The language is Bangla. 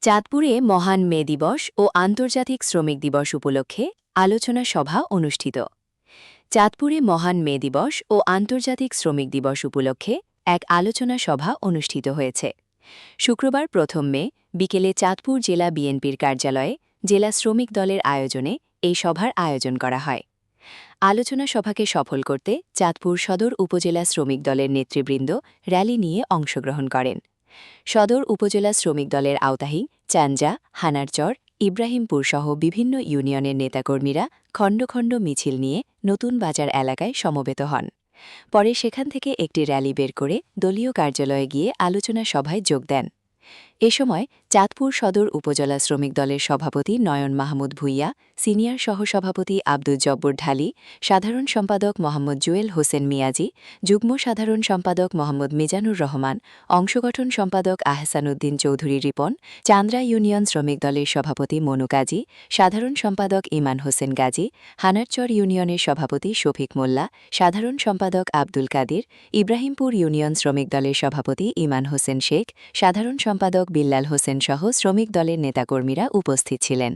চাঁদপুরে মহান মে দিবস ও আন্তর্জাতিক শ্রমিক দিবস উপলক্ষে আলোচনা সভা অনুষ্ঠিত। চাঁদপুরে মহান মে দিবস ও আন্তর্জাতিক শ্রমিক দিবস উপলক্ষে এক আলোচনা সভা অনুষ্ঠিত হয়েছে। শুক্রবার ১ম মে বিকেলে চাঁদপুর জেলা বিএনপির কার্যালয়ে জেলা শ্রমিক দলের আয়োজনে এই সভার আয়োজন করা হয়। আলোচনা সভাকে সফল করতে চাঁদপুর সদর উপজেলা শ্রমিক দলের নেতৃবৃন্দ র্যালি নিয়ে অংশগ্রহণ করেন। সদর উপজেলা শ্রমিক দলের আওতাহি চাঞ্জা, হানারচর, ইব্রাহিমপুর সহ বিভিন্ন ইউনিয়নের নেতাকর্মীরা খণ্ড খণ্ড মিছিল নিয়ে নতুন বাজার এলাকায় সমবেত হন। পরে সেখান থেকে একটি র্যালি বের করে দলীয় কার্যালয়ে গিয়ে আলোচনা সভায় যোগ দেন। এ সময় চাঁদপুর সদর উপজেলা শ্রমিক দলের সভাপতি নয়ন মাহমুদ ভূঁইয়া, সিনিয়র সহসভাপতি আব্দুল জব্বর ঢালী, সাধারণ সম্পাদক মোহাম্মদ জুয়েল হোসেন মিয়াজি, যুগ্ম সাধারণ সম্পাদক মোহাম্মদ মিজানুর রহমান, অংশগঠন সম্পাদক আহসান উদ্দিন চৌধুরী রিপন, চান্দ্রা ইউনিয়ন শ্রমিক দলের সভাপতি মনু কাজী, সাধারণ সম্পাদক ইমান হোসেন গাজী, হানারচর ইউনিয়নের সভাপতি শফিক মোল্লা, সাধারণ সম্পাদক আব্দুল কাদির, ইব্রাহিমপুর ইউনিয়ন শ্রমিক দলের সভাপতি ইমান হোসেন শেখ, সাধারণ সম্পাদক বিল্লাল হোসেন সহ শ্রমিক দলের নেতাকর্মীরা উপস্থিত ছিলেন।